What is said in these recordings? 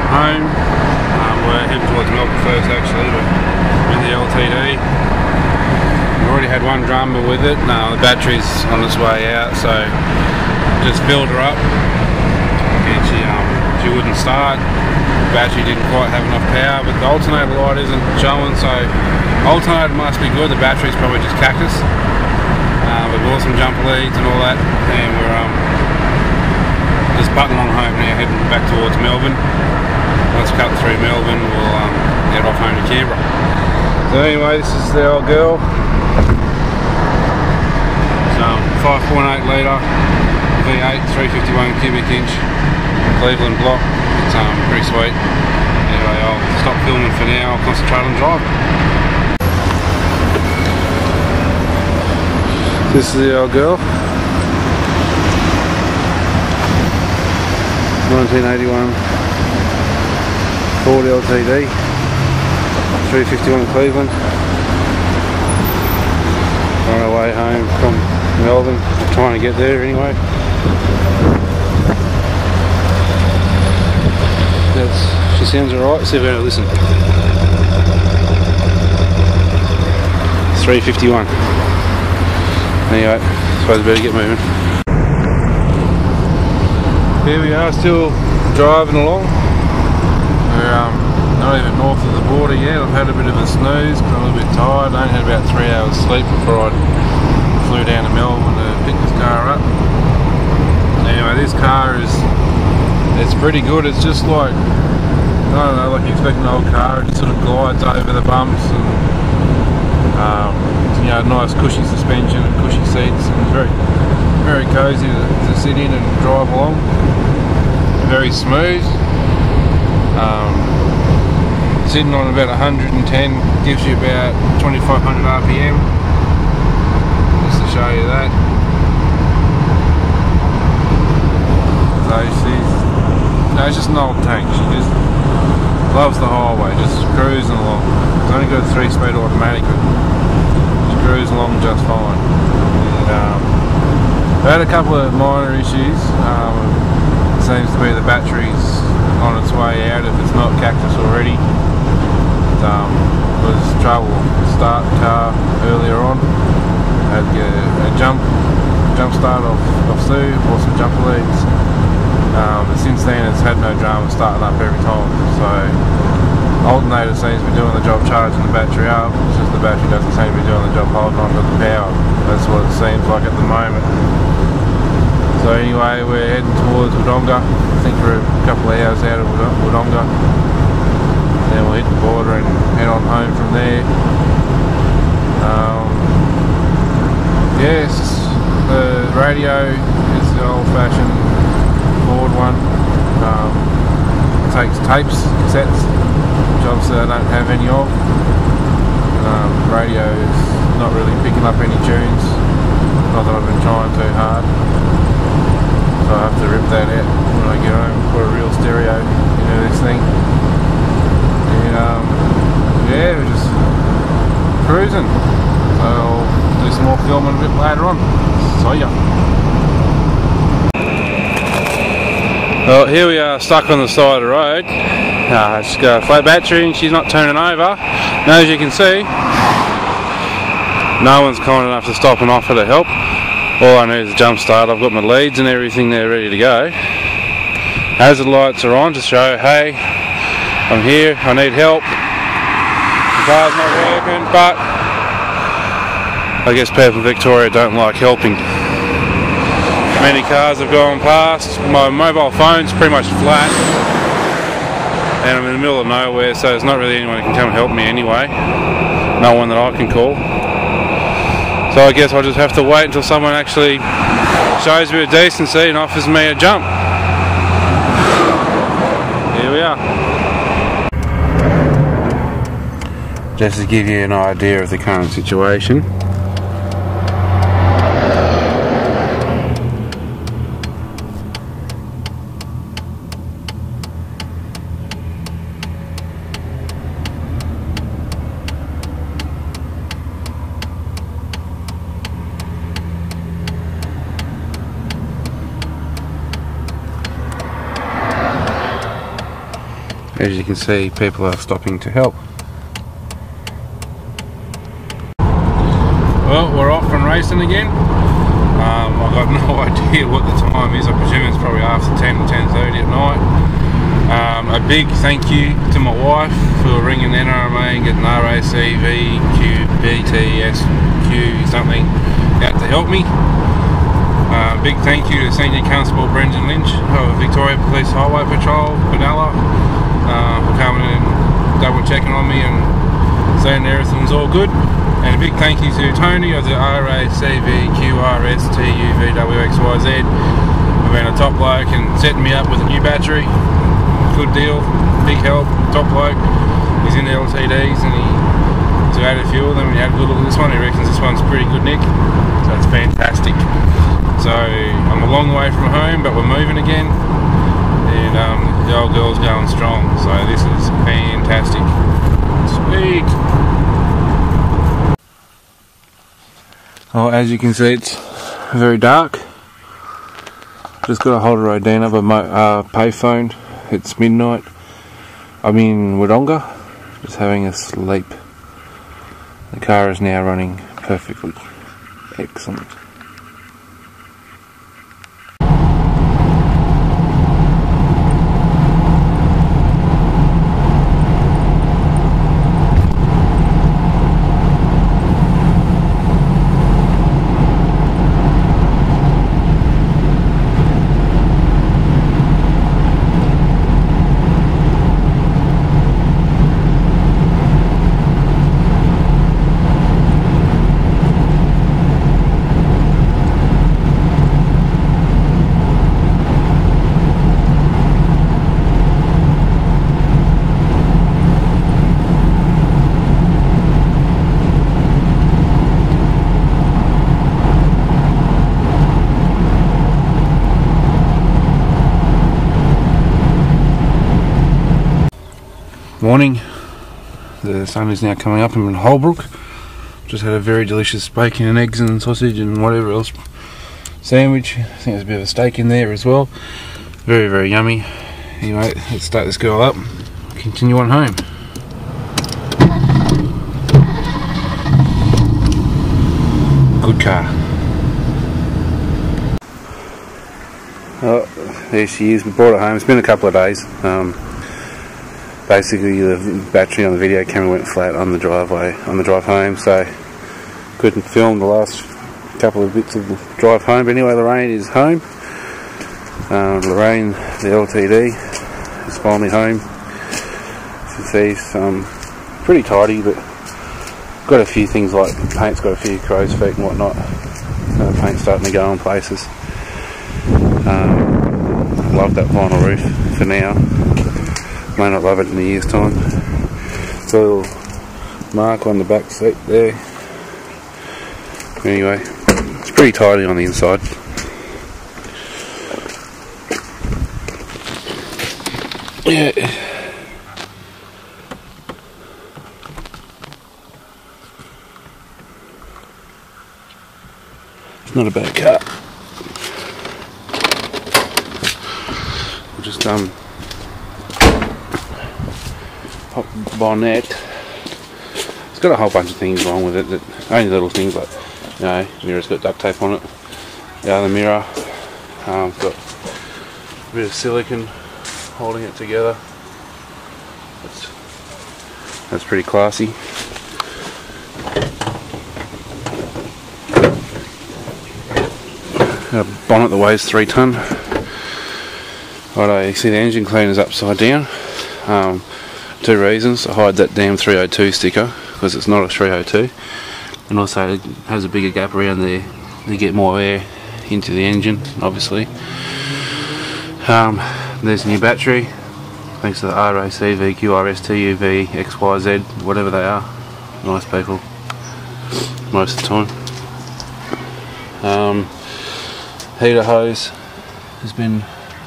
home. We're heading towards Melbourne first actually, but in the LTD. We already had one drummer with it. No, the battery's on its way out, so just filled her up. And she wouldn't start. The battery didn't quite have enough power, but the alternator light isn't showing, so alternator must be good. The battery's probably just cactus. We bought some jumper leads and all that, and we're just butting along home now, heading back towards Melbourne. Once we cut through Melbourne, we'll head off home to Canberra. So anyway, this is the old girl. It's 5.8 litre V8, 351 cubic inch Cleveland block. It's pretty sweet. Anyway, I'll stop filming for now. I'll concentrate on driving. This is the old girl. 1981 Ford LTD, 351 Cleveland. On our way home from Melbourne, we're trying to get there anyway. She sounds alright. See if we're going to listen. 351. Anyway, suppose we better get moving. Here we are, still driving along. We're not even north of the border yet. I've had a bit of a snooze because I'm a little bit tired. I only had about 3 hours sleep before I flew down to Melbourne to pick this car up. Anyway, this car it's pretty good. It's just like, I don't know, like you expect an old car. It just sort of glides over the bumps and you know, nice cushy suspension and cushy seats, and very, very cosy to sit in and drive along. Very smooth. Sitting on about 110 gives you about 2500 RPM. Just to show you that. So it's just an old tank. She just loves the highway, just cruising along. It's only got a 3-speed automatic, but cruise along just fine. And, I had a couple of minor issues. It seems to be the battery's on its way out if it's not cactus already. It was trouble start the car earlier on. I had to get a jump start off Sue, bought some jumper leads. But since then it's had no drama starting up every time. So alternator seems to be doing the job charging the battery up. It's just the battery doesn't seem to be doing the job holding on to the power. That's what it seems like at the moment. So anyway, we're heading towards Wodonga. I think we're a couple of hours out of Wodonga. Then we'll hit the border and head on home from there. Yes, the radio is the old-fashioned Ford one. It takes tapes, cassettes, which obviously I don't have any of. The radio is not really picking up any tunes. Not that I've been trying too hard. So I have to rip that out when I get home, put a real stereo into this thing. And yeah, we're just cruising. So I'll do some more filming a bit later on. See ya. Well, here we are stuck on the side of the road. It's got a flat battery and she's not turning over. Now as you can see, no one's kind enough to stop and offer to help. All I need is a jump start. I've got my leads and everything there ready to go. Hazard lights are on to show, hey, I'm here, I need help. The car's not working, but I guess people in Victoria don't like helping. Many cars have gone past. My mobile phone's pretty much flat. And I'm in the middle of nowhere, so there's not really anyone who can come help me anyway. No one that I can call. So I guess I'll just have to wait until someone actually shows me a decency and offers me a jump. Here we are. Just to give you an idea of the current situation. As you can see, people are stopping to help. Well, we're off and racing again. I've got no idea what the time is. I presume it's probably after 10:30 at night. A big thank you to my wife for ringing the NRMA and getting RACVQBTSQ something out to help me. Big thank you to Senior Constable Brendan Lynch of Victoria Police Highway Patrol, Benalla, for coming and double checking on me and saying everything's all good. And a big thank you to Tony of the RACVQRSTUVWXYZ for being a top bloke and setting me up with a new battery. Good deal, big help, top bloke. He's in the LTDs and he's had a few of them and he had a good look at this one. He reckons this one's pretty good nick, so it's fantastic. So I'm a long way from home, but we're moving again, and the old girl's going strong, so this is fantastic. Sweet. Oh, as you can see, it's very dark. Just got to hold a road down up a payphone. It's midnight. I'm in Wodonga, just having a sleep. The car is now running perfectly. Excellent. Morning. The sun is now coming up. I'm in Holbrook. Just had a very delicious bacon and eggs and sausage and whatever else sandwich. I think there's a bit of a steak in there as well. Very, very yummy. Anyway, let's start this girl up. Continue on home. Good car. Oh, there she is. We brought it home. It's been a couple of days. Basically, the battery on the video camera went flat on the drive home, so couldn't film the last couple of bits of the drive home. But anyway, Lorraine is home. Lorraine, the LTD, is finally home. As you can see, pretty tidy, but got a few things like paint's got a few crow's feet and whatnot. Paint's starting to go in places. Love that vinyl roof for now. May not love it in a year's time. Got a little mark on the back seat there. Anyway, it's pretty tidy on the inside. Yeah. It's not a bad car. We'll just pop bonnet. It's got a whole bunch of things wrong with it. That only little things like, you know, mirror's got duct tape on it. The other mirror, got a bit of silicone holding it together. That's pretty classy. A bonnet that weighs 3 tonne. Righto, you see the engine cleaner's upside down. 2 reasons: to hide that damn 302 sticker, because it's not a 302, and also it has a bigger gap around there to get more air into the engine, obviously. There's a new battery, thanks to the RACVQRSTUVXYZ, whatever they are. Nice people, most of the time. Heater hose has been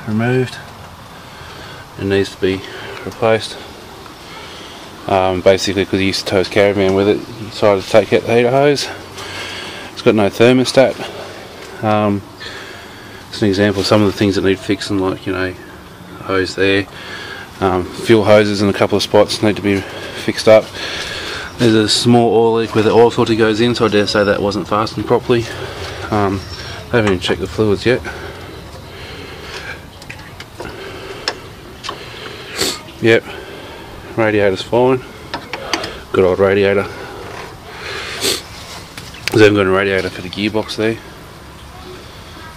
removed and needs to be replaced. Basically, because he used to tow his caravan with it, he decided to take out the heater hose. It's got no thermostat. It's an example of some of the things that need fixing, like, you know, hose there, Fuel hoses in a couple of spots need to be fixed up. There's a small oil leak where the oil filter goes in, so I dare say that wasn't fastened properly. I haven't even checked the fluids yet. Yep, radiator's fine. Good old radiator. There's even got a radiator for the gearbox there,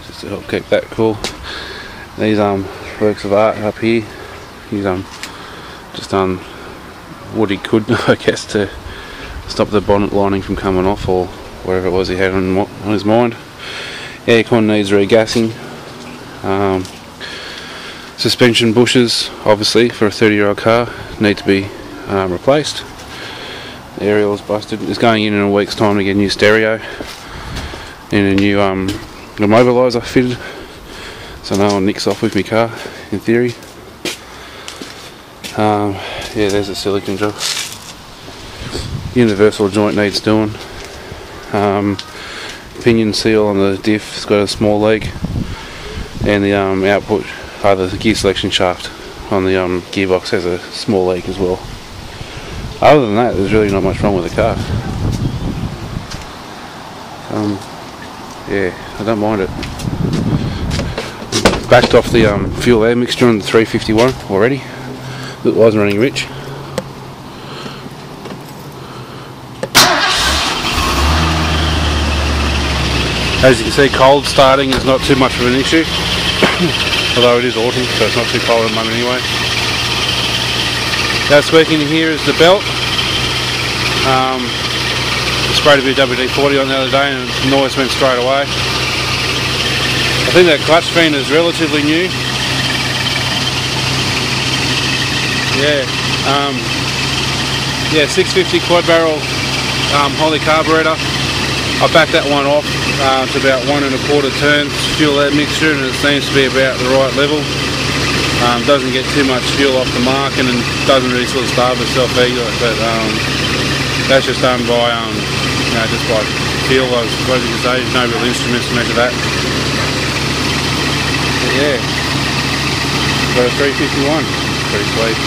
just to help keep that cool. These works of art up here. He's just done what he could, I guess, to stop the bonnet lining from coming off, or whatever it was he had on his mind. Aircon needs regassing. Suspension bushes, obviously, for a 30-year-old car, need to be replaced. The aerial is busted. It's going in a week's time to get a new stereo and a new immobiliser fitted, so no one nicks off with my car, in theory. Yeah, there's a silicone job. Universal joint needs doing. Pinion seal on the diff's got a small leak, and the output, the gear selection shaft on the gearbox has a small leak as well. Other than that, there's really not much wrong with the car. Yeah, I don't mind it. Backed off the fuel air mixture on the 351 already. It wasn't running rich. As you can see, cold starting is not too much of an issue. Although it is autumn, so it's not too cold at the moment anyway. That's working in here is the belt. Sprayed a bit of WD-40 on the other day and the noise went straight away. I think that clutch fan is relatively new. Yeah, 650 quad barrel Holley carburetor. I backed that one off to about 1 1/4 turns fuel air mixture, and it seems to be about the right level. Doesn't get too much fuel off the mark, and doesn't really sort of starve itself either. But that's just done by just by feel, I suppose you could say. There's no real instruments to measure that. But yeah, got a 351. Pretty sweet.